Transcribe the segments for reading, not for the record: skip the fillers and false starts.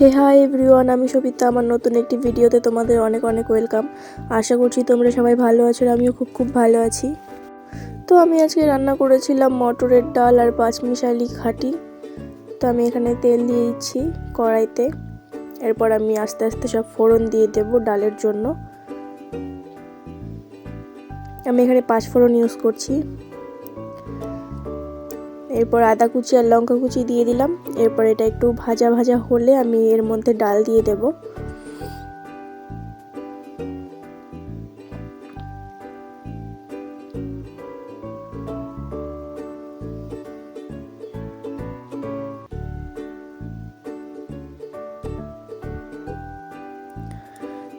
হে hi everyone, আমি সবিতা। আমার নতুন একটি ভিডিওতে তোমাদের অনেক অনেক ওয়েলকাম। আশা করছি তোমরা সবাই ভালো আছো আর আমিও খুব ভালো আছি। তো আমি আজকে রান্না করেছিলাম মটরের ডাল আর পাঁচমিশালি ঘাটি। তো আমি এখানে তেল দিয়ে দিচ্ছি কড়াইতে। এরপর আমি আস্তে আস্তে সব ফোড়ন দিয়ে দেব ডালের জন্য। আমি এখানে 5 ফোড়ন ইউজ করছি। এরপর আদা কুচি আর লঙ্কা কুচি দিয়ে দিলাম। এরপর এটা একটু ভাজা ভাজা হলে আমি এর মধ্যে ডাল দিয়ে দেব।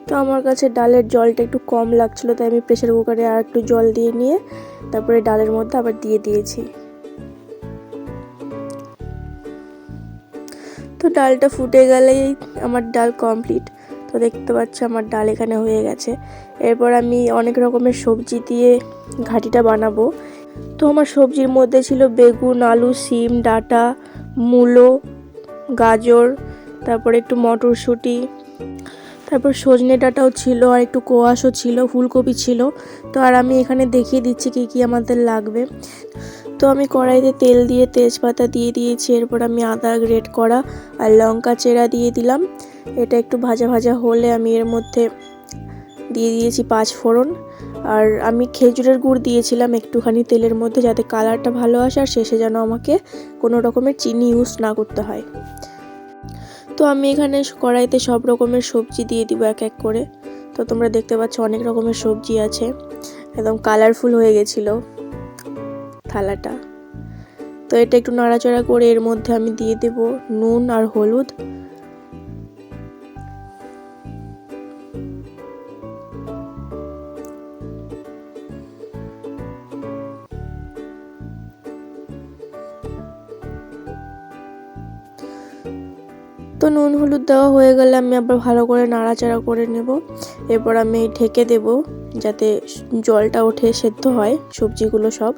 তো আমার কাছে ডালের জলটা একটু কম লাগছিল, তাই আমি প্রেসার কুকারে আর একটু জল দিয়ে নিয়ে তারপরে ডালের মধ্যে আবার দিয়ে দিয়েছি। তো ডালটা ফুটে গেলেই আমার ডাল কমপ্লিট। তো দেখতে পাচ্ছ আমার ডাল এখানে হয়ে গেছে। এরপর আমি অনেক রকমের সবজি দিয়ে ঘাটিটা বানাবো। তো আমার সবজির মধ্যে ছিল বেগুন, আলু, সিম, ডাঁটা, মূলো, গাজর, তারপর একটু মটরশুঁটি, তারপর সজনে ডাঁটাও ছিল আর একটু কোয়াশও ছিল, ফুলকপি ছিল। তো আর আমি এখানে দেখিয়ে দিচ্ছি কি কি আমাদের লাগবে। তো আমি কড়াইতে তেল দিয়ে তেজপাতা দিয়ে দিয়েছি। এরপর আমি আদা গ্রেট করা আর লঙ্কা চেরা দিয়ে দিলাম। এটা একটু ভাজা ভাজা হলে আমি এর মধ্যে দিয়ে দিয়েছি 5 ফোড়ন। আর আমি খেজুরের গুড় দিয়েছিলাম একটুখানি তেলের মধ্যে, যাতে কালারটা ভালো আসে আর শেষে যেন আমাকে কোনো রকমের চিনি ইউজ না করতে হয়। তো আমি এখানে কড়াইতে সব রকমের সবজি দিয়ে দিব এক এক করে। তো তোমরা দেখতে পাচ্ছ অনেক রকমের সবজি আছে, একদম কালারফুল হয়ে গেছিলো থালাটা। তো এটা একটু নাড়াচাড়া করে এর মধ্যে আমি দিয়ে দেব নুন আর হলুদ। তো নুন হলুদ দেওয়া হয়ে গেলে আমি আবার ভালো করে নাড়াচাড়া করে নেব। এরপর আমি ঢেকে দেব যাতে জলটা ওঠে, সেদ্ধ হয় সবজিগুলো সব।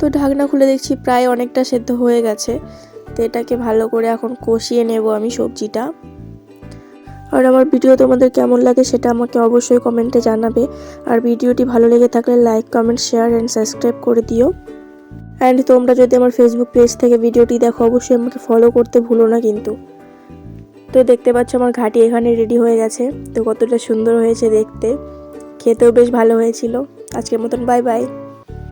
তো ঢাকনা খুলে দেখছি প্রায় অনেকটা সেদ্ধ হয়ে গেছে। তো এটাকে ভালো করে এখন কষিয়ে নেব আমি সবজিটা। আর আমার ভিডিও তোমাদের কেমন লাগে সেটা আমাকে অবশ্যই কমেন্টে জানাবে। আর ভিডিওটি ভালো লেগে থাকলে like, comment, share and subscribe করে দিও। অ্যান্ড তোমরা যদি আমার ফেসবুক পেজ থেকে ভিডিওটি দেখো অবশ্যই আমাকে ফলো করতে ভুলো না কিন্তু। তো দেখতে পাচ্ছ আমার ঘাটি এখানে রেডি হয়ে গেছে। তো কতটা সুন্দর হয়েছে দেখতে, খেতেও বেশ ভালো হয়েছিল। আজকের মতন বাই বাই।